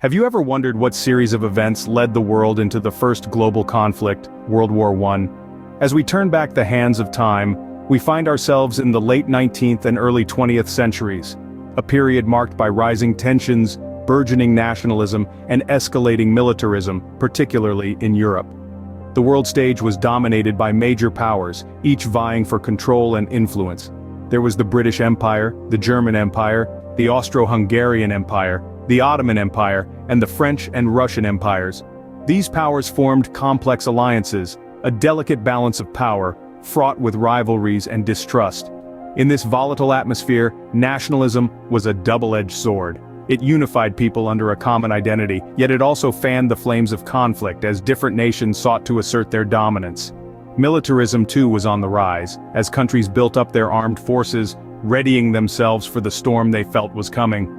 Have you ever wondered what series of events led the world into the first global conflict, World War I? As we turn back the hands of time, we find ourselves in the late 19th and early 20th centuries, a period marked by rising tensions, burgeoning nationalism, and escalating militarism, particularly in Europe. The world stage was dominated by major powers, each vying for control and influence. There was the British Empire, the German Empire, the Austro-Hungarian Empire, the Ottoman Empire, and the French and Russian empires. These powers formed complex alliances, a delicate balance of power, fraught with rivalries and distrust. In this volatile atmosphere, nationalism was a double-edged sword. It unified people under a common identity, yet it also fanned the flames of conflict as different nations sought to assert their dominance. Militarism too was on the rise, as countries built up their armed forces, readying themselves for the storm they felt was coming.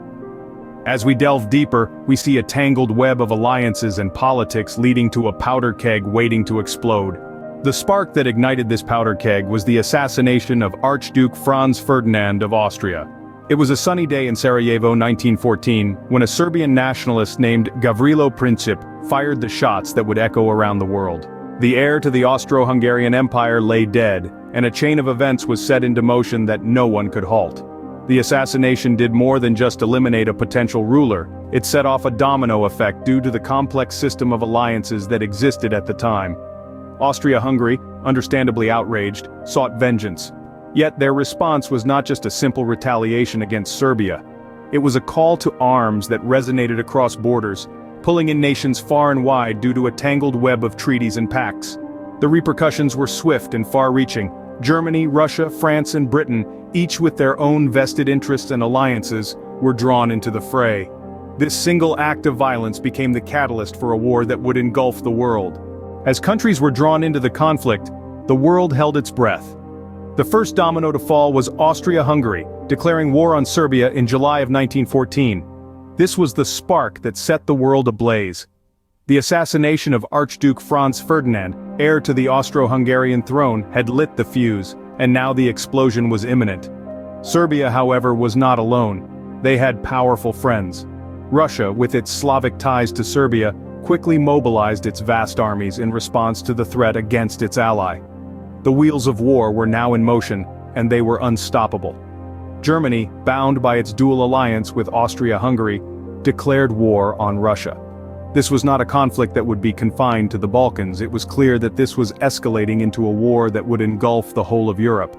As we delve deeper, we see a tangled web of alliances and politics leading to a powder keg waiting to explode. The spark that ignited this powder keg was the assassination of Archduke Franz Ferdinand of Austria. It was a sunny day in Sarajevo 1914, when a Serbian nationalist named Gavrilo Princip fired the shots that would echo around the world. The heir to the Austro-Hungarian Empire lay dead, and a chain of events was set into motion that no one could halt. The assassination did more than just eliminate a potential ruler, it set off a domino effect due to the complex system of alliances that existed at the time. Austria-Hungary, understandably outraged, sought vengeance. Yet their response was not just a simple retaliation against Serbia. It was a call to arms that resonated across borders, pulling in nations far and wide due to a tangled web of treaties and pacts. The repercussions were swift and far-reaching. Germany, Russia, France, and Britain, each with their own vested interests and alliances, were drawn into the fray. This single act of violence became the catalyst for a war that would engulf the world. As countries were drawn into the conflict, the world held its breath. The first domino to fall was Austria-Hungary, declaring war on Serbia in July of 1914. This was the spark that set the world ablaze. The assassination of Archduke Franz Ferdinand, heir to the Austro-Hungarian throne, had lit the fuse, and now the explosion was imminent. Serbia, however, was not alone. They had powerful friends. Russia, with its Slavic ties to Serbia, quickly mobilized its vast armies in response to the threat against its ally. The wheels of war were now in motion, and they were unstoppable. Germany, bound by its dual alliance with Austria-Hungary, declared war on Russia. This was not a conflict that would be confined to the Balkans. It was clear that this was escalating into a war that would engulf the whole of Europe.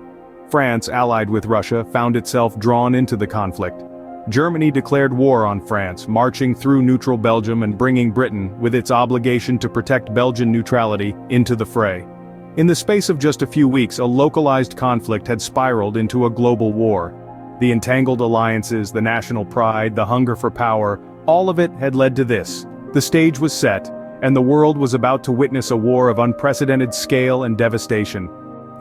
France, allied with Russia, found itself drawn into the conflict. Germany declared war on France, marching through neutral Belgium and bringing Britain, with its obligation to protect Belgian neutrality, into the fray. In the space of just a few weeks, a localized conflict had spiraled into a global war. The entangled alliances, the national pride, the hunger for power, all of it had led to this. The stage was set, and the world was about to witness a war of unprecedented scale and devastation.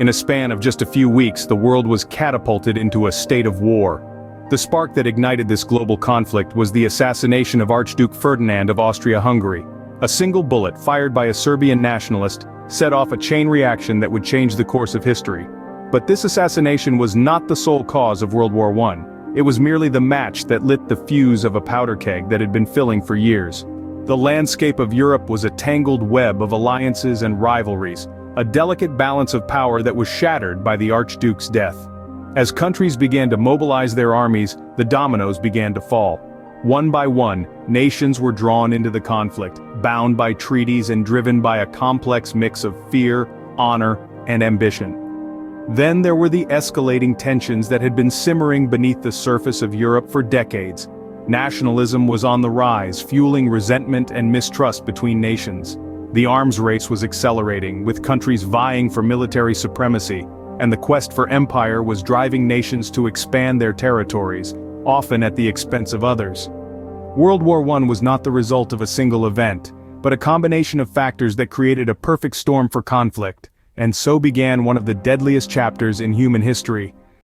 In a span of just a few weeks, the world was catapulted into a state of war. The spark that ignited this global conflict was the assassination of Archduke Ferdinand of Austria-Hungary. A single bullet fired by a Serbian nationalist set off a chain reaction that would change the course of history. But this assassination was not the sole cause of World War I. It was merely the match that lit the fuse of a powder keg that had been filling for years. The landscape of Europe was a tangled web of alliances and rivalries, a delicate balance of power that was shattered by the Archduke's death. As countries began to mobilize their armies, the dominoes began to fall. One by one, nations were drawn into the conflict, bound by treaties and driven by a complex mix of fear, honor, and ambition. Then there were the escalating tensions that had been simmering beneath the surface of Europe for decades. Nationalism was on the rise, fueling resentment and mistrust between nations. The arms race was accelerating, with countries vying for military supremacy, and the quest for empire was driving nations to expand their territories, often at the expense of others. World War I was not the result of a single event, but a combination of factors that created a perfect storm for conflict, and so began one of the deadliest chapters in human history,